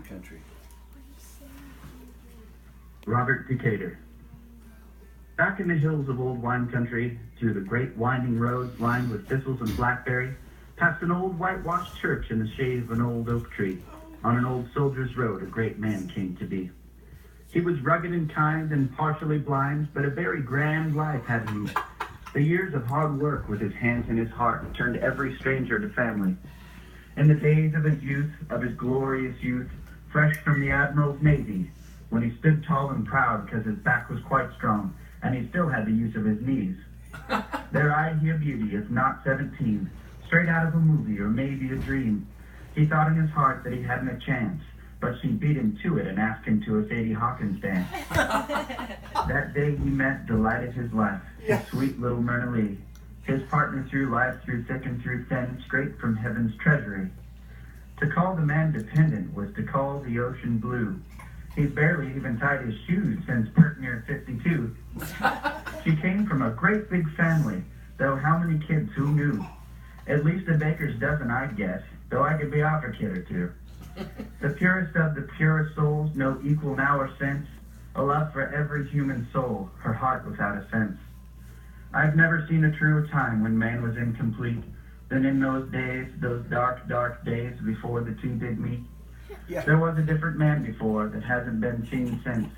country. Robert Dekatert. Back in the hills of old wine country, through the great winding roads lined with thistles and blackberry, past an old whitewashed church in the shade of an old oak tree, on an old soldier's road a great man came to be. He was rugged and kind and partially blind, but a very grand life had he. The years of hard work with his hands and his heart turned every stranger to family. In the days of his youth, of his glorious youth, fresh from the Admiral's Navy, when he stood tall and proud because his back was quite strong, and he still had the use of his knees. There eyed he a beauty, if not 17, straight out of a movie or maybe a dream. He thought in his heart that he hadn't a chance, but she beat him to it and asked him to a Sadie Hawkins dance. That day he met delighted his life, his sweet little Myrna Lee, his partner through life, through thick and through thin, straight from heaven's treasury. To call the man dependent was to call the ocean blue. He'd barely even tied his shoes since pert near 52. She came from a great big family, though how many kids, who knew? At least a baker's dozen, I'd guess, though I could be off a kid or two. The purest of the purest souls, no equal now or since, a love for every human soul, her heart without a sense. I've never seen a truer time when man was incomplete than in those days, those dark, dark days before the two did meet. There was a different man before that hasn't been seen since.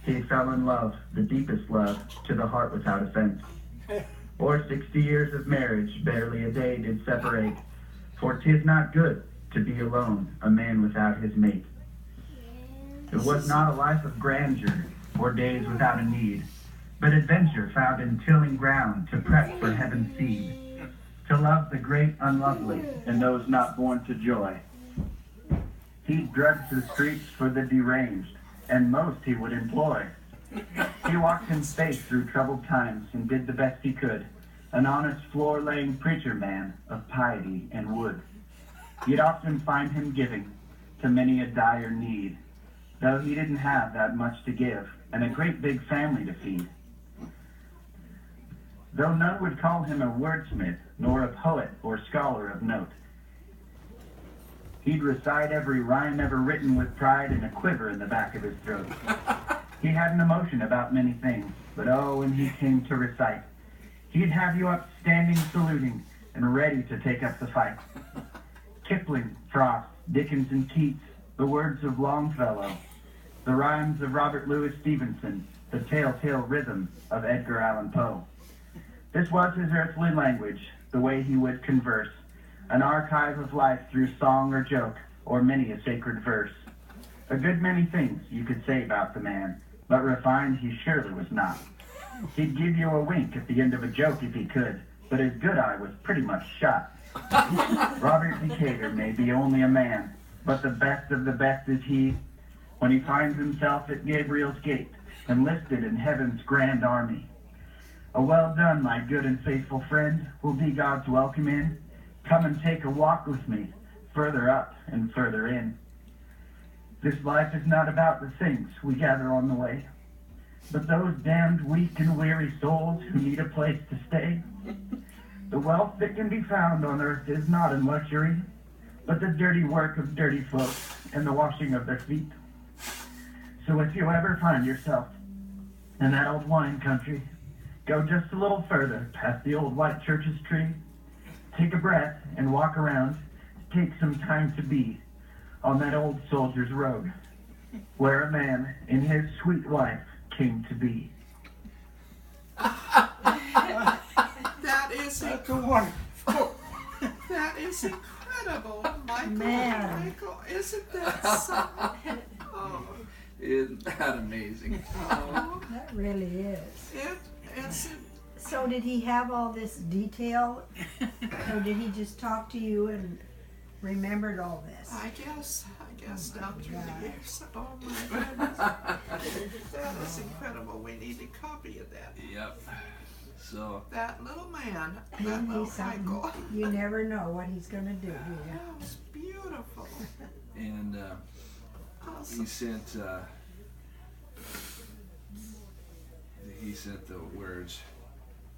He fell in love, the deepest love, to the heart without a fence. Or 60 years of marriage, barely a day did separate. For 'tis not good to be alone, a man without his mate. It was not a life of grandeur, or days without a need, but adventure found in tilling ground to prep for heaven's seed, to love the great unlovely and those not born to joy. He drugged the streets for the deranged, and most he would employ. He walked in space through troubled times and did the best he could, an honest floor-laying preacher man of piety and wood. You'd often find him giving to many a dire need, though he didn't have that much to give, and a great big family to feed. Though none would call him a wordsmith, nor a poet or scholar of note, he'd recite every rhyme ever written with pride and a quiver in the back of his throat. He had an emotion about many things, but oh, when he came to recite, he'd have you up standing saluting and ready to take up the fight. Kipling, Frost, Dickens, and Keats, the words of Longfellow, the rhymes of Robert Louis Stevenson, the telltale rhythm of Edgar Allan Poe. This was his earthly language, the way he would converse, an archive of life through song or joke, or many a sacred verse. A good many things you could say about the man, but refined he surely was not. He'd give you a wink at the end of a joke if he could, but his good eye was pretty much shot. Robert Dekatert may be only a man, but the best of the best is he, when he finds himself at Gabriel's gate, enlisted in heaven's grand army. A well done, my good and faithful friend, will be God's welcome in. Come and take a walk with me, further up and further in. This life is not about the things we gather on the way, but those damned weak and weary souls who need a place to stay. The wealth that can be found on earth is not in luxury, but the dirty work of dirty folk and the washing of their feet. So if you ever find yourself in that old wine country, go just a little further past the old white church's tree, take a breath and walk around, take some time to be on that old soldier's road, where a man and his sweet wife came to be. That is wonderful. That is incredible, Michael. Man. Michael, isn't that something? Oh, Isn't that amazing? oh, That really is. it's So did he have all this detail, or did he just talk to you and remembered all this? I guess down through the years. Oh my goodness. That is incredible. We need a copy of that. Yep. So, That little man, that Isn't he little something? Michael. You never know what he's going to do, do you? That was beautiful. and Awesome. he sent the words